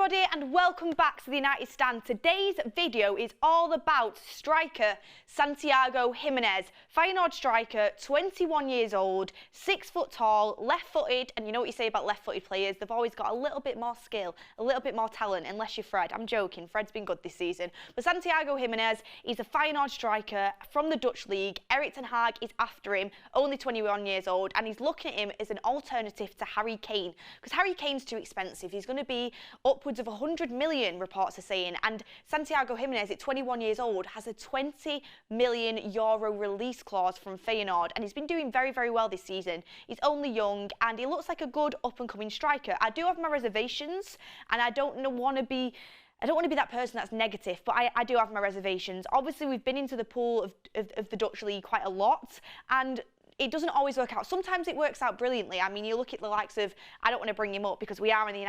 everybody and welcome back to the United Stand. Today's video is all about striker Santiago Jimenez. Feyenoord striker, 21 years old, 6 foot tall, left-footed, and you know what you say about left-footed players, they've always got a little bit more skill, a little bit more talent, unless you're Fred. I'm joking, Fred's been good this season. But Santiago Jimenez, he's a Feyenoord striker from the Dutch league. Erik ten Hag is after him, only 21 years old, and he's looking at him as an alternative to Harry Kane, because Harry Kane's too expensive. He's going to be upwards of 100 million, reports are saying, and Santiago Jimenez at 21 years old has a 20 million euro release clause from Feyenoord, and he's been doing very, very well this season. He's only young and he looks like a good up-and-coming striker. I do have my reservations, and I don't want to be that person that's negative, but I do have my reservations. Obviously, we've been into the pool of the Dutch league quite a lot, and it doesn't always work out. Sometimes it works out brilliantly. I mean, you look at the likes of, I don't want to bring him up because we are on the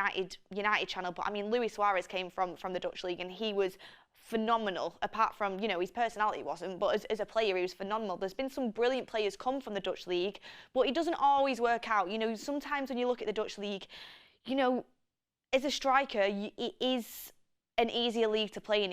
United channel, but I mean, Luis Suarez came from the Dutch league and he was phenomenal. Apart from, you know, his personality wasn't, but as a player, he was phenomenal. There's been some brilliant players come from the Dutch league, but it doesn't always work out. You know, sometimes when you look at the Dutch league, you know, as a striker, it is an easier league to play in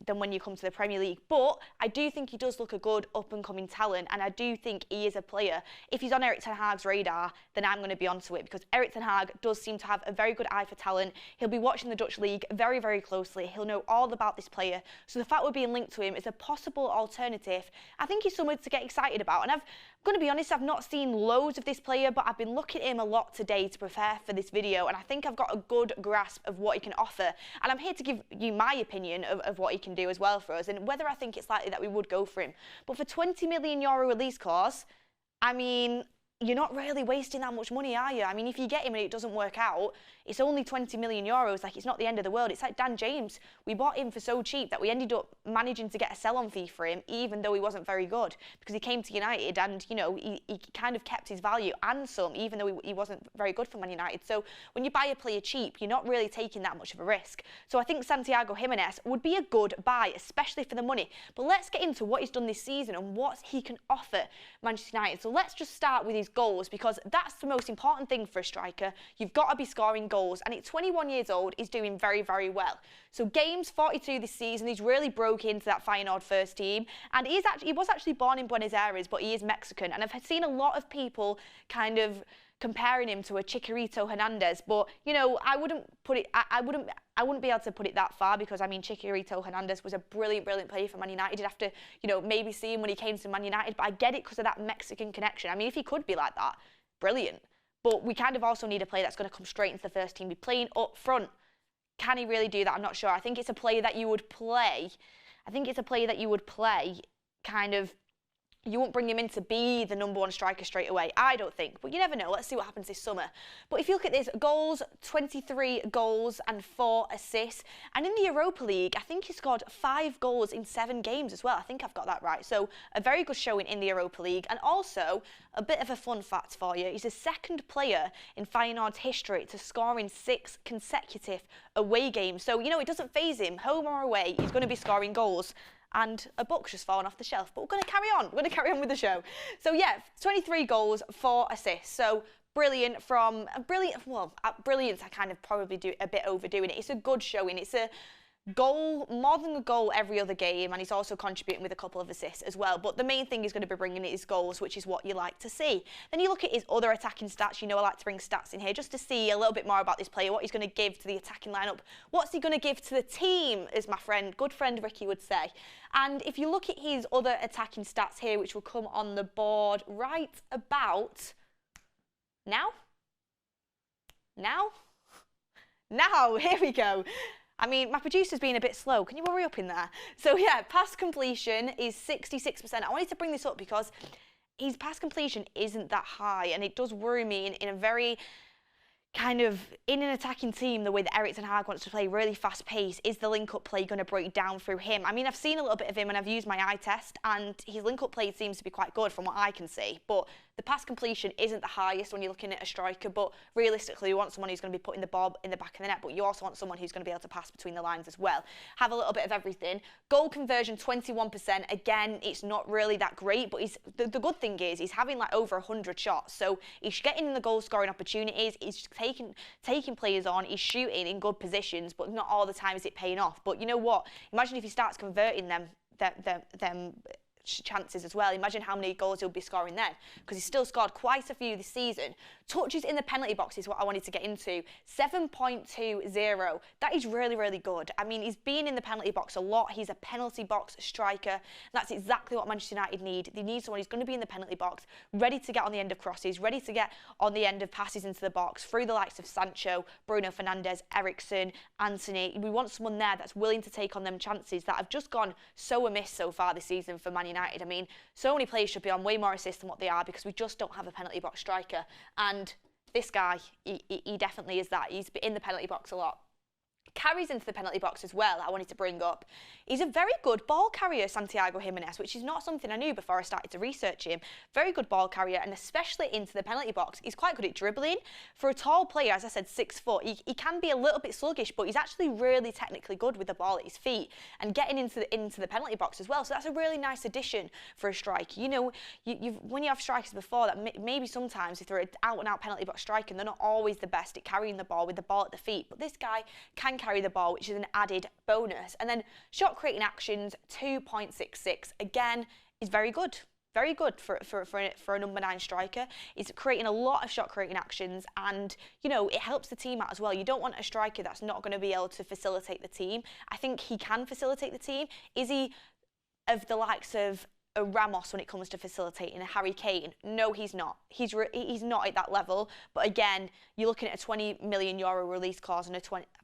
than when you come to the Premier League. But I do think he does look a good up-and-coming talent, and I do think he is a player. If he's on Erik ten Hag's radar, then I'm going to be onto it, because Erik ten Hag does seem to have a very good eye for talent. He'll be watching the Dutch league very, very closely. He'll know all about this player. So the fact we're being linked to him as a possible alternative, I think he's someone to get excited about. And I'm going to be honest, I've not seen loads of this player, but I've been looking at him a lot today to prepare for this video, and I think I've got a good grasp of what he can offer. And I'm here to give you my opinion of what he can do as well for us, and whether I think it's likely that we would go for him. But for 20 million euro release clause, I mean, you're not really wasting that much money, are you? I mean, if you get him and it doesn't work out, it's only 20 million euros. Like, it's not the end of the world. It's like Dan James. We bought him for so cheap that we ended up managing to get a sell-on fee for him, even though he wasn't very good, because he came to United and, you know, he kind of kept his value and some, even though he wasn't very good for Man United. So when you buy a player cheap, you're not really taking that much of a risk. So I think Santiago Jimenez would be a good buy, especially for the money. But let's get into what he's done this season and what he can offer Manchester United. So let's just start with his goals, because that's the most important thing for a striker. You've got to be scoring goals, and at 21 years old, he's doing very, very well. So games 42 this season. He's really broke into that Feyenoord first team, and he was actually born in Buenos Aires, but he is Mexican, and I've seen a lot of people kind of comparing him to a Chicharito Hernandez, but you know, I wouldn't be able to put it that far, because I mean, Chicharito Hernandez was a brilliant player for Man United. You'd have to, you know, maybe see him when he came to Man United, but I get it because of that Mexican connection. I mean, if he could be like that, brilliant. But we kind of also need a player that's going to come straight into the first team, be playing up front. Can he really do that? I'm not sure. I think it's a player that you would play. Kind of, you won't bring him in to be the #1 striker straight away, I don't think. But you never know. Let's see what happens this summer. But if you look at this, goals, 23 goals and 4 assists. And in the Europa League, I think he scored 5 goals in 7 games as well. I think I've got that right. So a very good showing in the Europa League. And also, a bit of a fun fact for you, he's the second player in Feyenoord's history to score in 6 consecutive away games. So, you know, it doesn't faze him. Home or away, he's going to be scoring goals. And a book's just fallen off the shelf, but we're going to carry on. We're going to carry on with the show. So yeah, 23 goals, 4 assists. So brilliant brilliance, I kind of probably do a bit overdoing it. It's a good showing. It's a goal, more than a goal every other game, and he's also contributing with a couple of assists as well. But the main thing he's going to be bringing is goals, which is what you like to see. Then you look at his other attacking stats. You know, I like to bring stats in here just to see a little bit more about this player, what he's going to give to the attacking lineup, what's he going to give to the team, as my good friend Ricky would say. And if you look at his other attacking stats here, which will come on the board right about now, here we go. I mean, my producer's being a bit slow. Can you hurry up in there? So yeah, pass completion is 66%. I wanted to bring this up because his pass completion isn't that high, and it does worry me in a very kind of, in an attacking team, the way that Erik ten Hag wants to play really fast pace. Is the link-up play going to break down through him? I mean, I've seen a little bit of him and I've used my eye test, and his link-up play seems to be quite good from what I can see, but the pass completion isn't the highest when you're looking at a striker. But realistically, you want someone who's going to be putting the ball in the back of the net, but you also want someone who's going to be able to pass between the lines as well. Have a little bit of everything. Goal conversion, 21%. Again, it's not really that great, but the good thing is he's having like over 100 shots, so he's getting in the goal scoring opportunities. He's taking players on, he's shooting in good positions, but not all the time is it paying off. But you know what? Imagine if he starts converting them chances as well. Imagine how many goals he'll be scoring then, because he's still scored quite a few this season. Touches in the penalty box is what I wanted to get into. 7.20. That is really, really good. I mean, he's been in the penalty box a lot. He's a penalty box striker. That's exactly what Manchester United need. They need someone who's going to be in the penalty box, ready to get on the end of crosses, ready to get on the end of passes into the box, through the likes of Sancho, Bruno Fernandes, Eriksen, Anthony. We want someone there that's willing to take on them chances that have just gone so amiss so far this season for Man United. I mean, so many players should be on way more assists than what they are, because we just don't have a penalty box striker. And this guy, he definitely is that. He's in the penalty box a lot. Carries into the penalty box as well, I wanted to bring up. He's a very good ball carrier, Santiago Jimenez, which is not something I knew before I started to research him. Very good ball carrier, and especially into the penalty box. He's quite good at dribbling. For a tall player, as I said, 6 foot, he can be a little bit sluggish, but he's actually really technically good with the ball at his feet and getting into the penalty box as well. So that's a really nice addition for a striker. You know, when you have strikers before, that maybe sometimes if they're an out-and-out penalty box striker, they're not always the best at carrying the ball with the ball at the feet. But this guy can carry the ball, which is an added bonus. And then shot creating actions, 2.66. Again, is very good. Very good for a number 9 striker. He's creating a lot of shot creating actions, and you know, it helps the team out as well. You don't want a striker that's not going to be able to facilitate the team. I think he can facilitate the team. Is he of the likes of a Ramos when it comes to facilitating, a Harry Kane? No, he's not. He's not at that level. But again, you're looking at a €20 million release clause and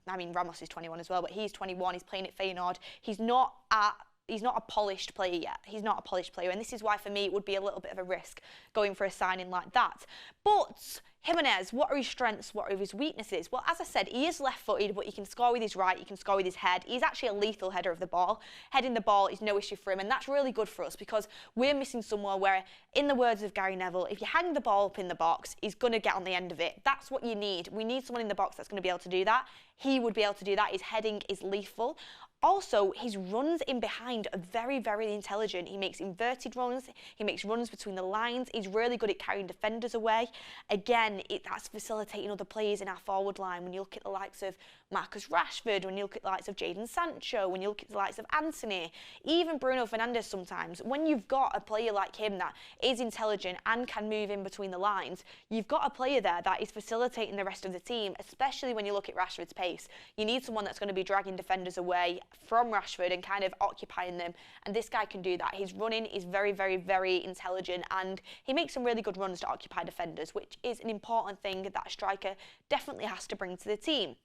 I mean, Ramos is 21 as well, but he's 21. He's playing at Feyenoord. He's not a polished player yet. He's not a polished player, and this is why for me it would be a little bit of a risk going for a signing like that. But Jimenez, what are his strengths? What are his weaknesses? Well, as I said, he is left-footed, but he can score with his right, he can score with his head. He's actually a lethal header of the ball. Heading the ball is no issue for him, and that's really good for us because we're missing somewhere where, in the words of Gary Neville, if you hang the ball up in the box, he's going to get on the end of it. That's what you need. We need someone in the box that's going to be able to do that. He would be able to do that. His heading is lethal. Also, his runs in behind are very, very intelligent. He makes inverted runs. He makes runs between the lines. He's really good at carrying defenders away. Again, that's facilitating other players in our forward line. When you look at the likes of Marcus Rashford, when you look at the likes of Jadon Sancho, when you look at the likes of Anthony, even Bruno Fernandes sometimes, when you've got a player like him that is intelligent and can move in between the lines, you've got a player there that is facilitating the rest of the team, especially when you look at Rashford's pace. You need someone that's going to be dragging defenders away from Rashford and kind of occupying them, and this guy can do that. His running is very, very, very intelligent, and he makes some really good runs to occupy defenders, which is an important thing that a striker definitely has to bring to the team.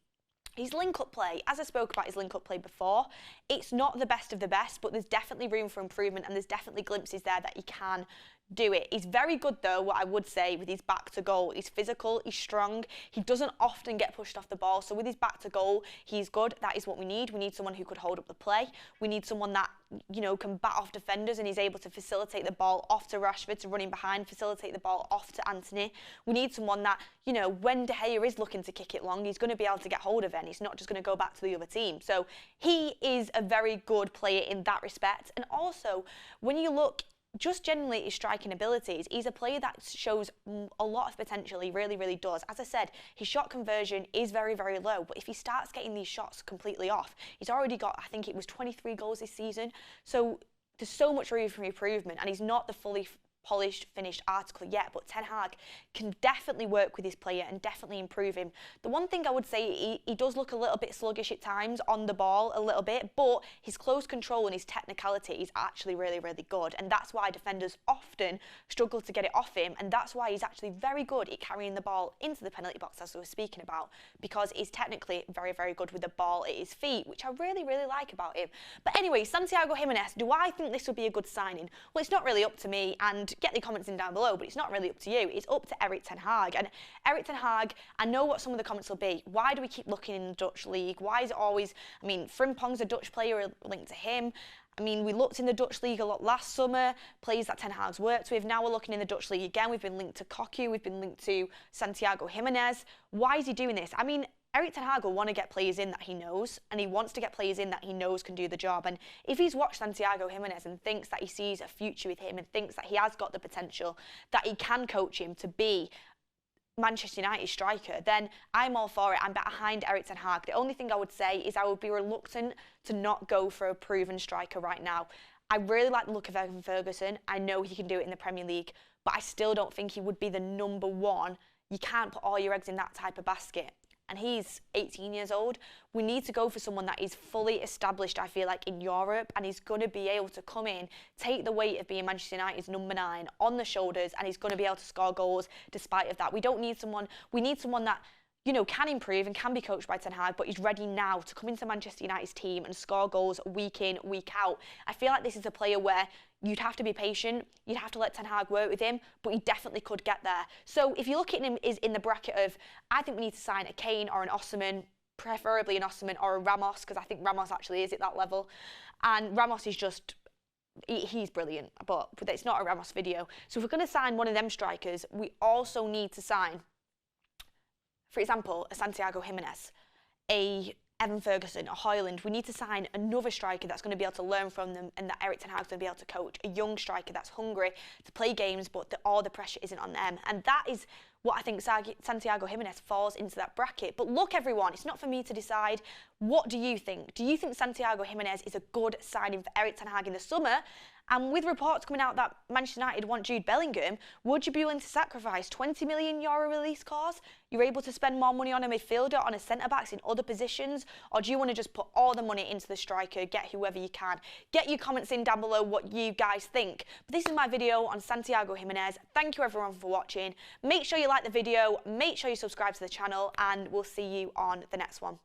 His link-up play, as I spoke about his link-up play before, it's not the best of the best, but there's definitely room for improvement, and there's definitely glimpses there that he can do it. He's very good though, what I would say, with his back to goal. He's physical, he's strong, he doesn't often get pushed off the ball, so with his back to goal, he's good. That is what we need. We need someone who could hold up the play. We need someone that, you know, can bat off defenders and is able to facilitate the ball off to Rashford, to running behind, facilitate the ball off to Anthony. We need someone that, you know, when De Gea is looking to kick it long, he's going to be able to get hold of it, and he's not just going to go back to the other team. So he is a very good player in that respect. And also, when you look just generally his striking abilities, he's a player that shows a lot of potential. He really, really does. As I said, his shot conversion is very, very low, but if he starts getting these shots completely off, he's already got, I think it was 23 goals this season, so there's so much room for improvement, and he's not the fully polished, finished article yet, but Ten Hag can definitely work with his player and definitely improve him. The one thing I would say, he does look a little bit sluggish at times on the ball, a little bit, but his close control and his technicality is actually really, really good, and that's why defenders often struggle to get it off him, and that's why he's actually very good at carrying the ball into the penalty box, as we were speaking about, because he's technically very, very good with the ball at his feet, which I really, really like about him. But anyway, Santiago Jimenez, do I think this would be a good signing? Well, it's not really up to me, and get the comments in down below, but it's not really up to you. It's up to Erik Ten Hag. And Erik Ten Hag, I know what some of the comments will be. Why do we keep looking in the Dutch league? Why is it always, I mean, Frimpong's a Dutch player linked to him. I mean, we looked in the Dutch league a lot last summer, players that Ten Hag's worked with. Now we're looking in the Dutch league again. We've been linked to Cocu, we've been linked to Santiago Jimenez. Why is he doing this? I mean, Erik Ten Hag will want to get players in that he knows, and he wants to get players in that he knows can do the job. And if he's watched Santiago Jimenez and thinks that he sees a future with him and thinks that he has got the potential, that he can coach him to be Manchester United striker, then I'm all for it. I'm behind Erik ten Hag. The only thing I would say is I would be reluctant to not go for a proven striker right now. I really like the look of Evan Ferguson. I know he can do it in the Premier League, but I still don't think he would be the number one. You can't put all your eggs in that type of basket. And he's 18 years old. We need to go for someone that is fully established, I feel like, in Europe, and he's going to be able to come in, take the weight of being Manchester United's number 9 on the shoulders, and he's going to be able to score goals despite of that. We don't need someone, we need someone that, you know, can improve and can be coached by Ten Hag, but he's ready now to come into Manchester United's team and score goals week in, week out. I feel like this is a player where you'd have to be patient, you'd have to let Ten Hag work with him, but he definitely could get there. So if you look at him is in the bracket of, I think we need to sign a Kane or an Osimhen, preferably an Osimhen or a Ramos, because I think Ramos actually is at that level. And Ramos is just, he's brilliant, but it's not a Ramos video. So if we're going to sign one of them strikers, we also need to sign, for example, a Santiago Jimenez, a Evan Ferguson, a Højlund. We need to sign another striker that's going to be able to learn from them and that Erik ten Hag's going to be able to coach. A young striker that's hungry to play games, but all the pressure isn't on them. And that is what I think Santiago Jimenez falls into that bracket. But look, everyone, it's not for me to decide. What do you think? Do you think Santiago Jimenez is a good signing for Erik ten Hag in the summer? And with reports coming out that Manchester United want Jude Bellingham, would you be willing to sacrifice €20 million release clause? You're able to spend more money on a midfielder, on a centre-backs in other positions? Or do you want to just put all the money into the striker, get whoever you can? Get your comments in down below what you guys think. But this is my video on Santiago Jimenez. Thank you everyone for watching. Make sure you like the video, make sure you subscribe to the channel, and we'll see you on the next one.